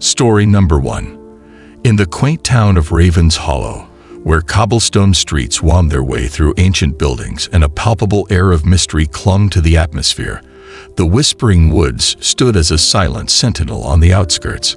Story number 1. In the quaint town of Ravens Hollow, where cobblestone streets wound their way through ancient buildings and a palpable air of mystery clung to the atmosphere, the Whispering Woods stood as a silent sentinel on the outskirts.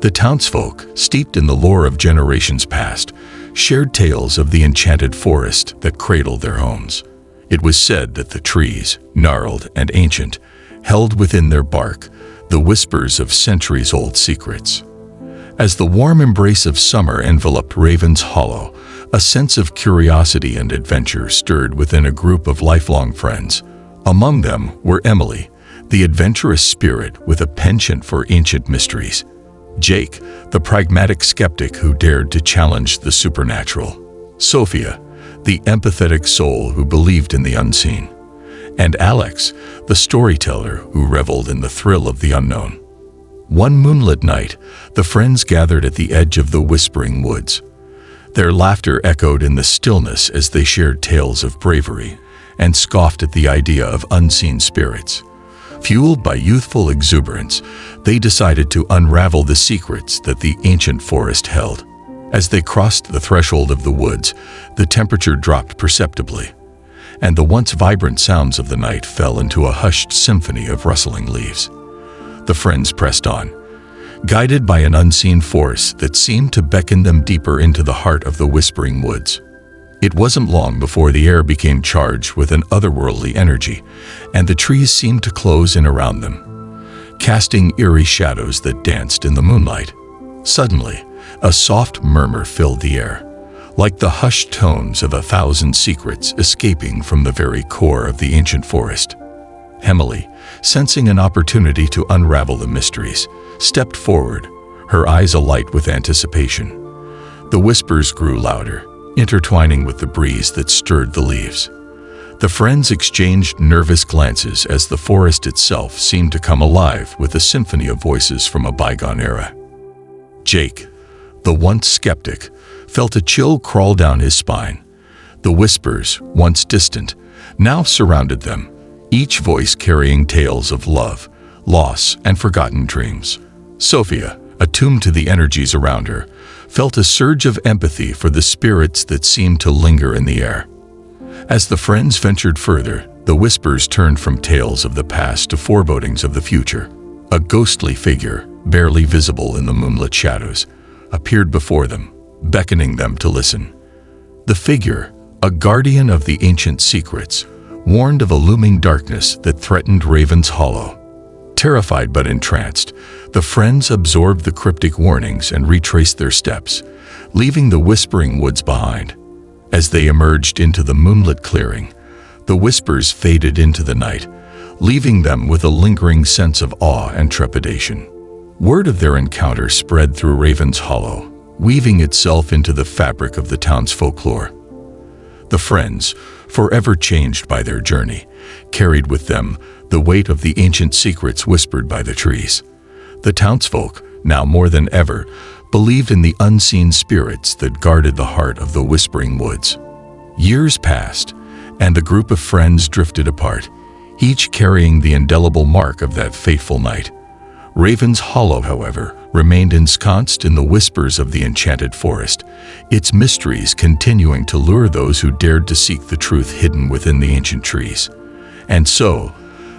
The townsfolk, steeped in the lore of generations past, shared tales of the enchanted forest that cradled their homes. It was said that the trees, gnarled and ancient, held within their bark the whispers of centuries-old secrets. As the warm embrace of summer enveloped Ravens Hollow, a sense of curiosity and adventure stirred within a group of lifelong friends. Among them were Emily, the adventurous spirit with a penchant for ancient mysteries; Jake, the pragmatic skeptic who dared to challenge the supernatural; Sophia, the empathetic soul who believed in the unseen; and Alex, the storyteller who reveled in the thrill of the unknown. One moonlit night, the friends gathered at the edge of the Whispering Woods. Their laughter echoed in the stillness as they shared tales of bravery and scoffed at the idea of unseen spirits. Fueled by youthful exuberance, they decided to unravel the secrets that the ancient forest held. As they crossed the threshold of the woods, the temperature dropped perceptibly, and the once vibrant sounds of the night fell into a hushed symphony of rustling leaves. The friends pressed on, guided by an unseen force that seemed to beckon them deeper into the heart of the Whispering Woods. It wasn't long before the air became charged with an otherworldly energy, and the trees seemed to close in around them, casting eerie shadows that danced in the moonlight. Suddenly, a soft murmur filled the air, like the hushed tones of 1,000 secrets escaping from the very core of the ancient forest. Emily, sensing an opportunity to unravel the mysteries, stepped forward, her eyes alight with anticipation. The whispers grew louder, intertwining with the breeze that stirred the leaves. The friends exchanged nervous glances as the forest itself seemed to come alive with a symphony of voices from a bygone era. Jake, the once skeptic, felt a chill crawl down his spine. The whispers, once distant, now surrounded them, each voice carrying tales of love, loss, and forgotten dreams. Sophia, attuned to the energies around her, felt a surge of empathy for the spirits that seemed to linger in the air. As the friends ventured further, the whispers turned from tales of the past to forebodings of the future. A ghostly figure, barely visible in the moonlit shadows, appeared before them, beckoning them to listen. The figure, a guardian of the ancient secrets, warned of a looming darkness that threatened Ravens Hollow. Terrified but entranced, the friends absorbed the cryptic warnings and retraced their steps, leaving the Whispering Woods behind. As they emerged into the moonlit clearing, the whispers faded into the night, leaving them with a lingering sense of awe and trepidation. Word of their encounter spread through Ravens Hollow, weaving itself into the fabric of the town's folklore. The friends, forever changed by their journey, carried with them the weight of the ancient secrets whispered by the trees. The townsfolk, now more than ever, believed in the unseen spirits that guarded the heart of the Whispering Woods. Years passed, and the group of friends drifted apart, each carrying the indelible mark of that fateful night. Ravens Hollow, however, remained ensconced in the whispers of the enchanted forest, its mysteries continuing to lure those who dared to seek the truth hidden within the ancient trees. And so,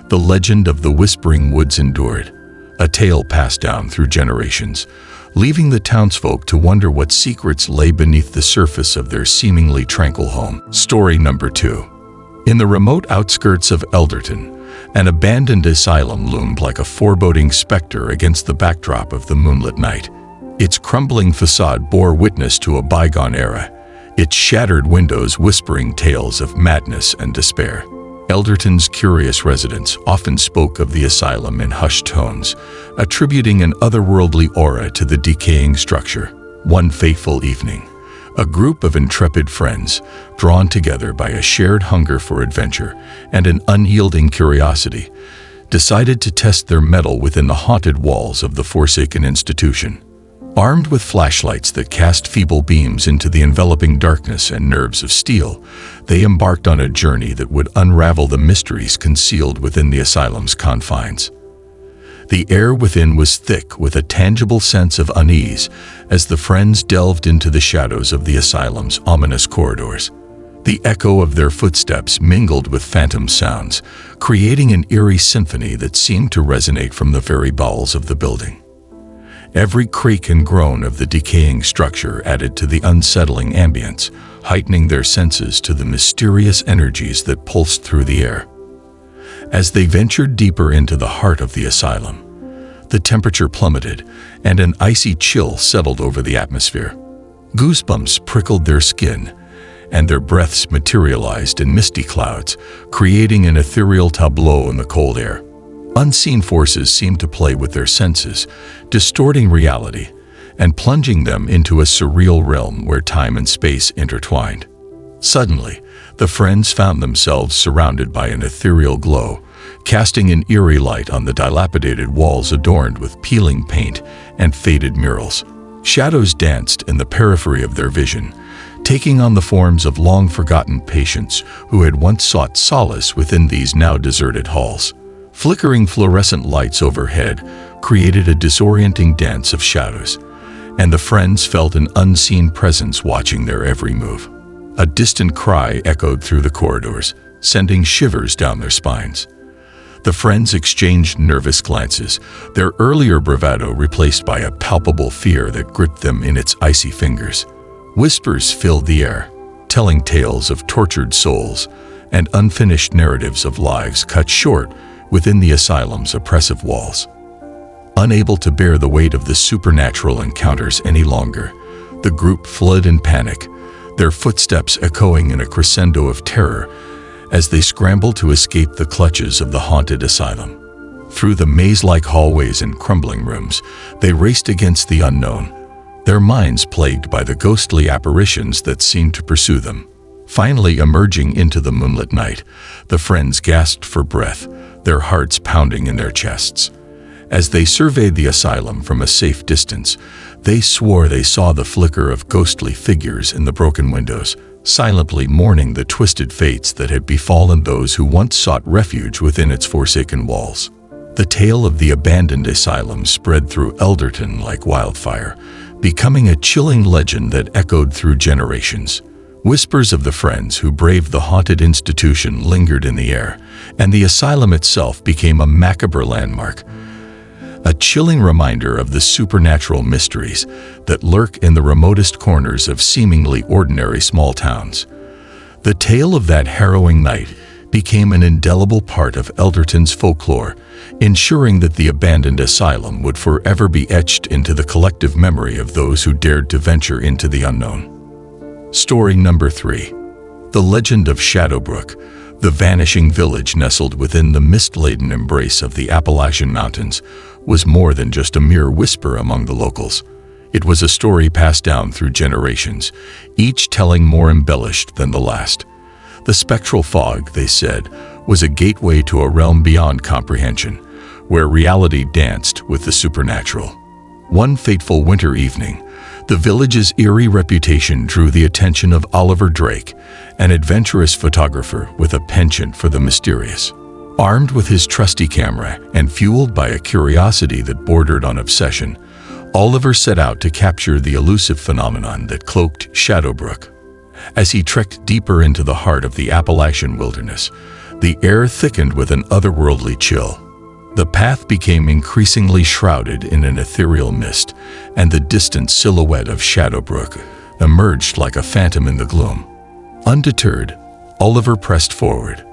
the legend of the Whispering Woods endured, a tale passed down through generations, leaving the townsfolk to wonder what secrets lay beneath the surface of their seemingly tranquil home. Story number 2. In the remote outskirts of Elderton, an abandoned asylum loomed like a foreboding specter against the backdrop of the moonlit night. Its crumbling facade bore witness to a bygone era, its shattered windows whispering tales of madness and despair. Elderton's curious residents often spoke of the asylum in hushed tones, attributing an otherworldly aura to the decaying structure. One fateful evening, a group of intrepid friends, drawn together by a shared hunger for adventure and an unyielding curiosity, decided to test their mettle within the haunted walls of the forsaken institution. Armed with flashlights that cast feeble beams into the enveloping darkness and nerves of steel, they embarked on a journey that would unravel the mysteries concealed within the asylum's confines. The air within was thick with a tangible sense of unease as the friends delved into the shadows of the asylum's ominous corridors. The echo of their footsteps mingled with phantom sounds, creating an eerie symphony that seemed to resonate from the very bowels of the building. Every creak and groan of the decaying structure added to the unsettling ambience, heightening their senses to the mysterious energies that pulsed through the air. As they ventured deeper into the heart of the asylum, the temperature plummeted and an icy chill settled over the atmosphere. Goosebumps prickled their skin, and their breaths materialized in misty clouds, creating an ethereal tableau in the cold air. Unseen forces seemed to play with their senses, distorting reality and plunging them into a surreal realm where time and space intertwined. Suddenly, the friends found themselves surrounded by an ethereal glow, casting an eerie light on the dilapidated walls adorned with peeling paint and faded murals. Shadows danced in the periphery of their vision, taking on the forms of long-forgotten patients who had once sought solace within these now deserted halls. Flickering fluorescent lights overhead created a disorienting dance of shadows, and the friends felt an unseen presence watching their every move. A distant cry echoed through the corridors, sending shivers down their spines. The friends exchanged nervous glances, their earlier bravado replaced by a palpable fear that gripped them in its icy fingers. Whispers filled the air, telling tales of tortured souls and unfinished narratives of lives cut short within the asylum's oppressive walls. Unable to bear the weight of the supernatural encounters any longer, the group fled in panic, their footsteps echoing in a crescendo of terror as they scrambled to escape the clutches of the haunted asylum. Through the maze-like hallways and crumbling rooms, they raced against the unknown, their minds plagued by the ghostly apparitions that seemed to pursue them. Finally emerging into the moonlit night, the friends gasped for breath, their hearts pounding in their chests. As they surveyed the asylum from a safe distance, they swore they saw the flicker of ghostly figures in the broken windows, silently mourning the twisted fates that had befallen those who once sought refuge within its forsaken walls. The tale of the abandoned asylum spread through Elderton like wildfire, becoming a chilling legend that echoed through generations. Whispers of the friends who braved the haunted institution lingered in the air, and the asylum itself became a macabre landmark, a chilling reminder of the supernatural mysteries that lurk in the remotest corners of seemingly ordinary small towns. The tale of that harrowing night became an indelible part of Elderton's folklore, ensuring that the abandoned asylum would forever be etched into the collective memory of those who dared to venture into the unknown. Story number 3. The Legend of Shadowbrook, the vanishing village nestled within the mist-laden embrace of the Appalachian Mountains, was more than just a mere whisper among the locals. It was a story passed down through generations, each telling more embellished than the last. The spectral fog, they said, was a gateway to a realm beyond comprehension, where reality danced with the supernatural. One fateful winter evening, the village's eerie reputation drew the attention of Oliver Drake, an adventurous photographer with a penchant for the mysterious. Armed with his trusty camera and fueled by a curiosity that bordered on obsession, Oliver set out to capture the elusive phenomenon that cloaked Shadowbrook. As he trekked deeper into the heart of the Appalachian wilderness, the air thickened with an otherworldly chill. The path became increasingly shrouded in an ethereal mist, and the distant silhouette of Shadowbrook emerged like a phantom in the gloom. Undeterred, Oliver pressed forward,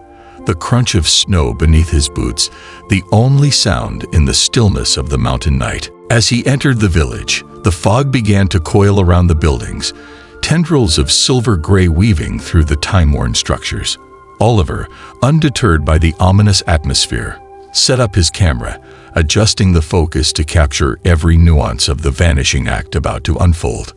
the crunch of snow beneath his boots the only sound in the stillness of the mountain night. As he entered the village, the fog began to coil around the buildings, tendrils of silver-gray weaving through the time-worn structures. Oliver, undeterred by the ominous atmosphere, set up his camera, adjusting the focus to capture every nuance of the vanishing act about to unfold.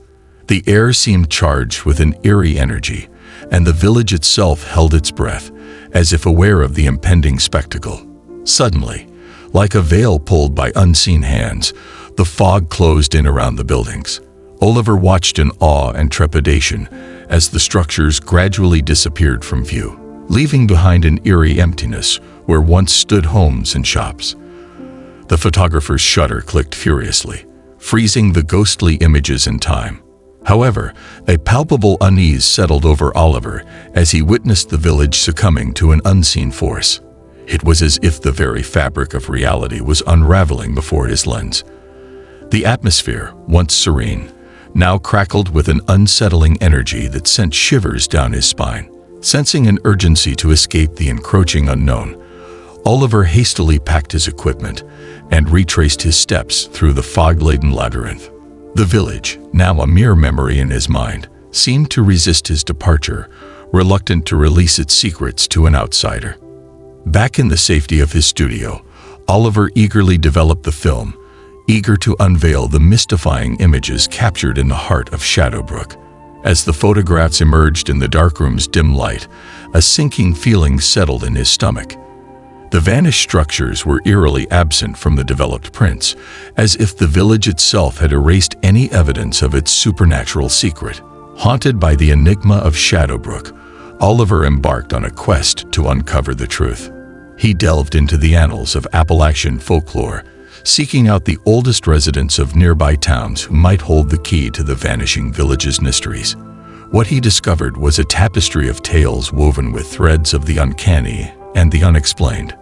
The air seemed charged with an eerie energy, and the village itself held its breath, as if aware of the impending spectacle. Suddenly, like a veil pulled by unseen hands, the fog closed in around the buildings. Oliver watched in awe and trepidation as the structures gradually disappeared from view, leaving behind an eerie emptiness where once stood homes and shops. The photographer's shutter clicked furiously, freezing the ghostly images in time. However, a palpable unease settled over Oliver as he witnessed the village succumbing to an unseen force. It was as if the very fabric of reality was unraveling before his lens. The atmosphere, once serene, now crackled with an unsettling energy that sent shivers down his spine. Sensing an urgency to escape the encroaching unknown, Oliver hastily packed his equipment and retraced his steps through the fog-laden labyrinth. The village, now a mere memory in his mind, seemed to resist his departure, reluctant to release its secrets to an outsider. Back in the safety of his studio, Oliver eagerly developed the film, eager to unveil the mystifying images captured in the heart of Shadowbrook. As the photographs emerged in the darkroom's dim light, a sinking feeling settled in his stomach. The vanished structures were eerily absent from the developed prints, as if the village itself had erased any evidence of its supernatural secret. Haunted by the enigma of Shadowbrook, Oliver embarked on a quest to uncover the truth. He delved into the annals of Appalachian folklore, seeking out the oldest residents of nearby towns who might hold the key to the vanishing village's mysteries. What he discovered was a tapestry of tales woven with threads of the uncanny and the unexplained.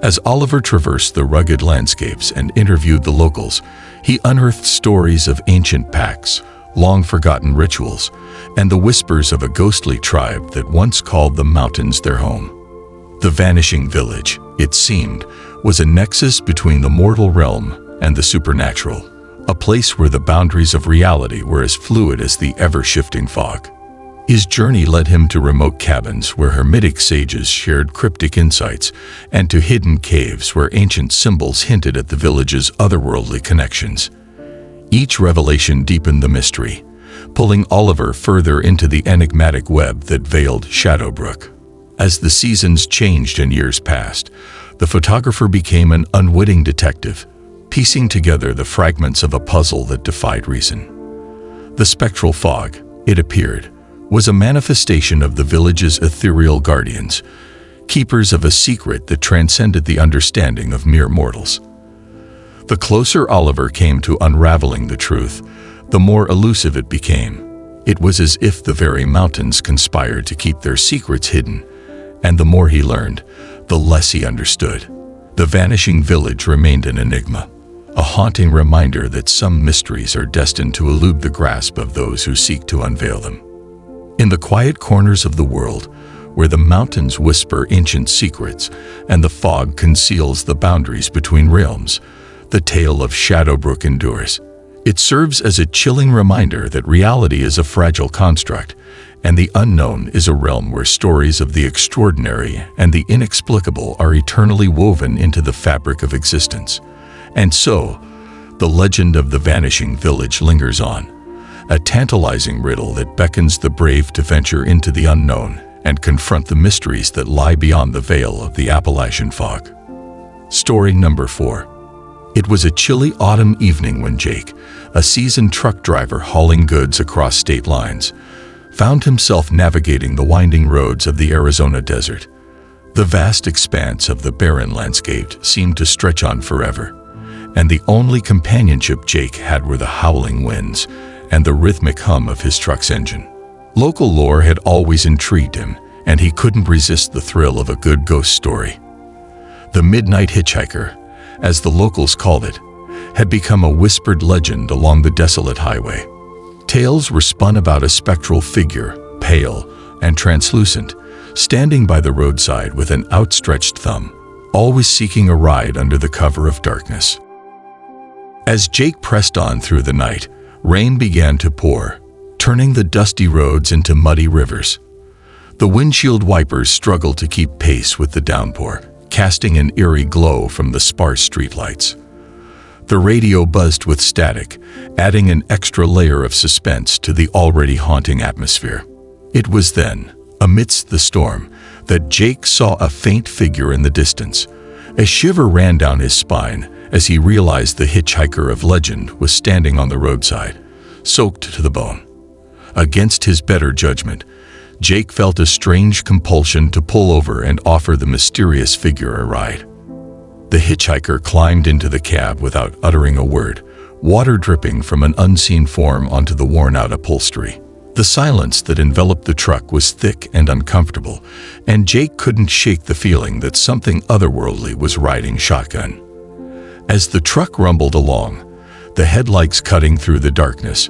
As Oliver traversed the rugged landscapes and interviewed the locals, he unearthed stories of ancient pacts, long-forgotten rituals, and the whispers of a ghostly tribe that once called the mountains their home. The vanishing village, it seemed, was a nexus between the mortal realm and the supernatural, a place where the boundaries of reality were as fluid as the ever-shifting fog. His journey led him to remote cabins where hermetic sages shared cryptic insights, and to hidden caves where ancient symbols hinted at the village's otherworldly connections. Each revelation deepened the mystery, pulling Oliver further into the enigmatic web that veiled Shadowbrook. As the seasons changed and years passed, the photographer became an unwitting detective, piecing together the fragments of a puzzle that defied reason. The spectral fog, it appeared, was a manifestation of the village's ethereal guardians, keepers of a secret that transcended the understanding of mere mortals. The closer Oliver came to unraveling the truth, the more elusive it became. It was as if the very mountains conspired to keep their secrets hidden, and the more he learned, the less he understood. The vanishing village remained an enigma, a haunting reminder that some mysteries are destined to elude the grasp of those who seek to unveil them. In the quiet corners of the world, where the mountains whisper ancient secrets and the fog conceals the boundaries between realms, the tale of Shadowbrook endures. It serves as a chilling reminder that reality is a fragile construct, and the unknown is a realm where stories of the extraordinary and the inexplicable are eternally woven into the fabric of existence. And so, the legend of the vanishing village lingers on, a tantalizing riddle that beckons the brave to venture into the unknown and confront the mysteries that lie beyond the veil of the Appalachian fog. Story number 4. It was a chilly autumn evening when Jake, a seasoned truck driver hauling goods across state lines, found himself navigating the winding roads of the Arizona desert. The vast expanse of the barren landscape seemed to stretch on forever, and the only companionship Jake had were the howling winds and the rhythmic hum of his truck's engine. Local lore had always intrigued him, and he couldn't resist the thrill of a good ghost story. The Midnight Hitchhiker, as the locals called it, had become a whispered legend along the desolate highway. Tales were spun about a spectral figure, pale and translucent, standing by the roadside with an outstretched thumb, always seeking a ride under the cover of darkness. As Jake pressed on through the night, rain began to pour, turning the dusty roads into muddy rivers. The windshield wipers struggled to keep pace with the downpour, casting an eerie glow from the sparse streetlights. The radio buzzed with static, adding an extra layer of suspense to the already haunting atmosphere. It was then, amidst the storm, that Jake saw a faint figure in the distance. A shiver ran down his spine as he realized the hitchhiker of legend was standing on the roadside, soaked to the bone. Against his better judgment, Jake felt a strange compulsion to pull over and offer the mysterious figure a ride. The hitchhiker climbed into the cab without uttering a word, water dripping from an unseen form onto the worn-out upholstery. The silence that enveloped the truck was thick and uncomfortable, and Jake couldn't shake the feeling that something otherworldly was riding shotgun. As the truck rumbled along, the headlights cutting through the darkness,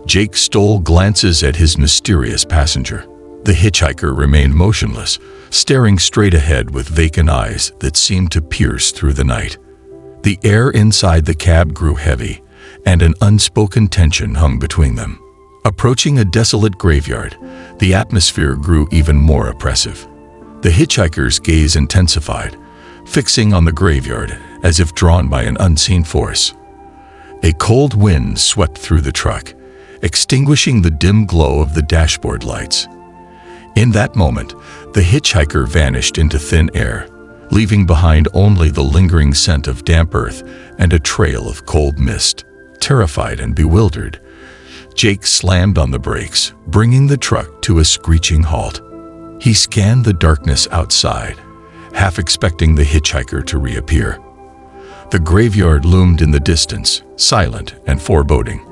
Jake stole glances at his mysterious passenger. The hitchhiker remained motionless, staring straight ahead with vacant eyes that seemed to pierce through the night. The air inside the cab grew heavy, and an unspoken tension hung between them. Approaching a desolate graveyard, the atmosphere grew even more oppressive. The hitchhiker's gaze intensified, fixing on the graveyard as if drawn by an unseen force. A cold wind swept through the truck, extinguishing the dim glow of the dashboard lights. In that moment, the hitchhiker vanished into thin air, leaving behind only the lingering scent of damp earth and a trail of cold mist. Terrified and bewildered, Jake slammed on the brakes, bringing the truck to a screeching halt. He scanned the darkness outside, half expecting the hitchhiker to reappear. The graveyard loomed in the distance, silent and foreboding,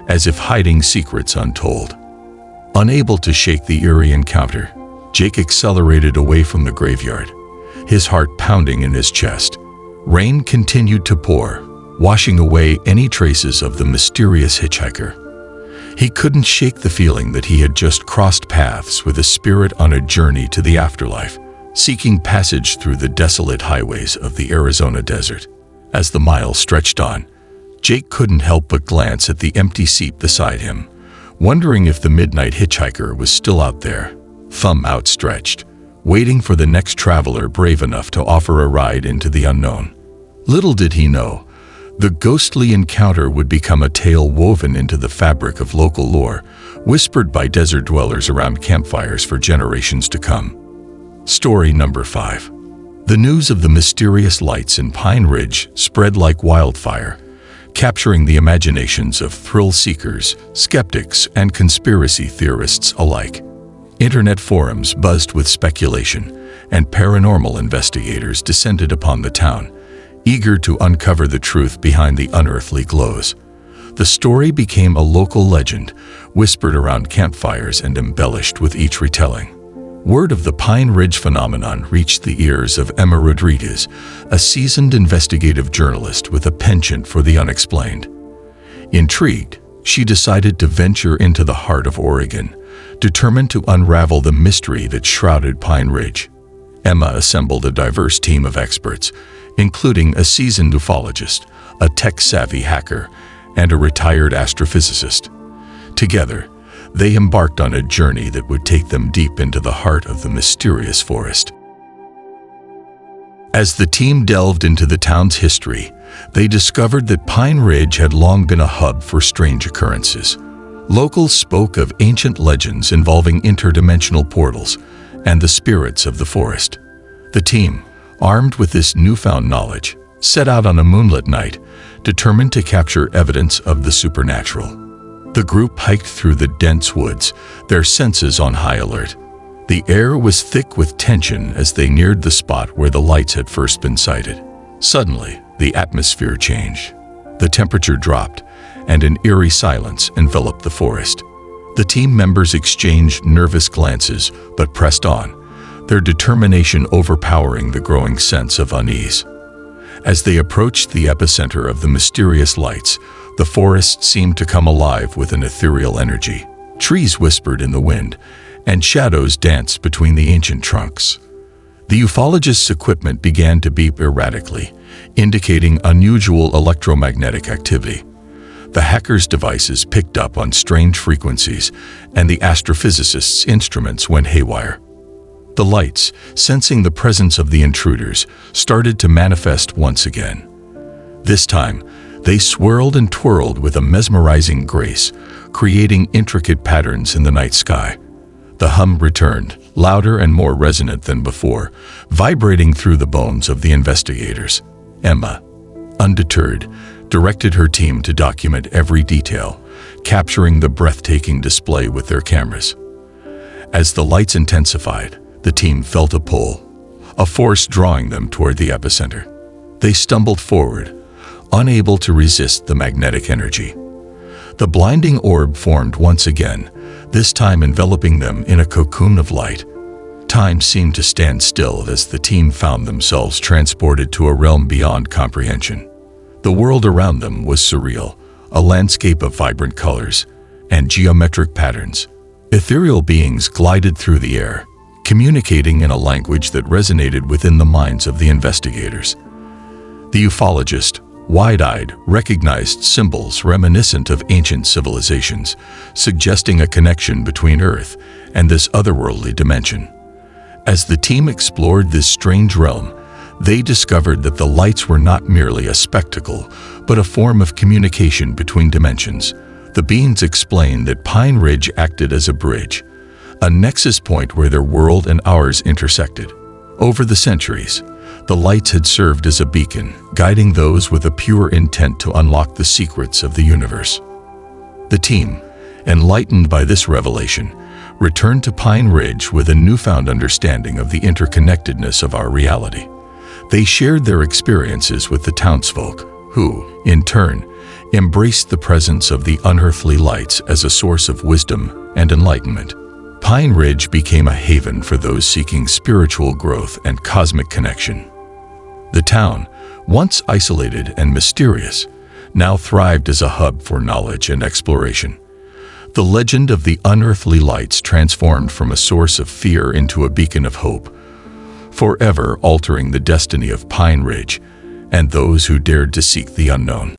as if hiding secrets untold. Unable to shake the eerie encounter, Jake accelerated away from the graveyard, his heart pounding in his chest. Rain continued to pour, washing away any traces of the mysterious hitchhiker. He couldn't shake the feeling that he had just crossed paths with a spirit on a journey to the afterlife, seeking passage through the desolate highways of the Arizona desert. As the miles stretched on, Jake couldn't help but glance at the empty seat beside him, wondering if the midnight hitchhiker was still out there, thumb outstretched, waiting for the next traveler brave enough to offer a ride into the unknown. Little did he know, the ghostly encounter would become a tale woven into the fabric of local lore, whispered by desert dwellers around campfires for generations to come. Story number 5. The news of the mysterious lights in Pine Ridge spread like wildfire, capturing the imaginations of thrill-seekers, skeptics, and conspiracy theorists alike. Internet forums buzzed with speculation, and paranormal investigators descended upon the town, eager to uncover the truth behind the unearthly glows. The story became a local legend, whispered around campfires and embellished with each retelling. Word of the Pine Ridge phenomenon reached the ears of Emma Rodriguez, a seasoned investigative journalist with a penchant for the unexplained. Intrigued, she decided to venture into the heart of Oregon, determined to unravel the mystery that shrouded Pine Ridge. Emma assembled a diverse team of experts, including a seasoned ufologist, a tech-savvy hacker, and a retired astrophysicist. Together, they embarked on a journey that would take them deep into the heart of the mysterious forest. As the team delved into the town's history, they discovered that Pine Ridge had long been a hub for strange occurrences. Locals spoke of ancient legends involving interdimensional portals and the spirits of the forest. The team, armed with this newfound knowledge, set out on a moonlit night, determined to capture evidence of the supernatural. The group hiked through the dense woods, their senses on high alert. The air was thick with tension as they neared the spot where the lights had first been sighted. Suddenly, the atmosphere changed. The temperature dropped, and an eerie silence enveloped the forest. The team members exchanged nervous glances, but pressed on, their determination overpowering the growing sense of unease. As they approached the epicenter of the mysterious lights, the forest seemed to come alive with an ethereal energy. Trees whispered in the wind, and shadows danced between the ancient trunks. The ufologist's equipment began to beep erratically, indicating unusual electromagnetic activity. The hacker's devices picked up on strange frequencies, and the astrophysicist's instruments went haywire. The lights, sensing the presence of the intruders, started to manifest once again. This time, they swirled and twirled with a mesmerizing grace, creating intricate patterns in the night sky. The hum returned, louder and more resonant than before, vibrating through the bones of the investigators. Emma, undeterred, directed her team to document every detail, capturing the breathtaking display with their cameras. As the lights intensified, the team felt a pull, a force drawing them toward the epicenter. They stumbled forward, unable to resist the magnetic energy. The blinding orb formed once again, this time enveloping them in a cocoon of light. Time seemed to stand still as the team found themselves transported to a realm beyond comprehension. The world around them was surreal, a landscape of vibrant colors and geometric patterns. Ethereal beings glided through the air, communicating in a language that resonated within the minds of the investigators. The ufologist, wide-eyed, recognized symbols reminiscent of ancient civilizations, suggesting a connection between Earth and this otherworldly dimension. As the team explored this strange realm, they discovered that the lights were not merely a spectacle, but a form of communication between dimensions. The beings explained that Pine Ridge acted as a bridge, a nexus point where their world and ours intersected. Over the centuries, the lights had served as a beacon, guiding those with a pure intent to unlock the secrets of the universe. The team, enlightened by this revelation, returned to Pine Ridge with a newfound understanding of the interconnectedness of our reality. They shared their experiences with the townsfolk, who, in turn, embraced the presence of the unearthly lights as a source of wisdom and enlightenment. Pine Ridge became a haven for those seeking spiritual growth and cosmic connection. The town, once isolated and mysterious, now thrived as a hub for knowledge and exploration. The legend of the unearthly lights transformed from a source of fear into a beacon of hope, forever altering the destiny of Pine Ridge and those who dared to seek the unknown.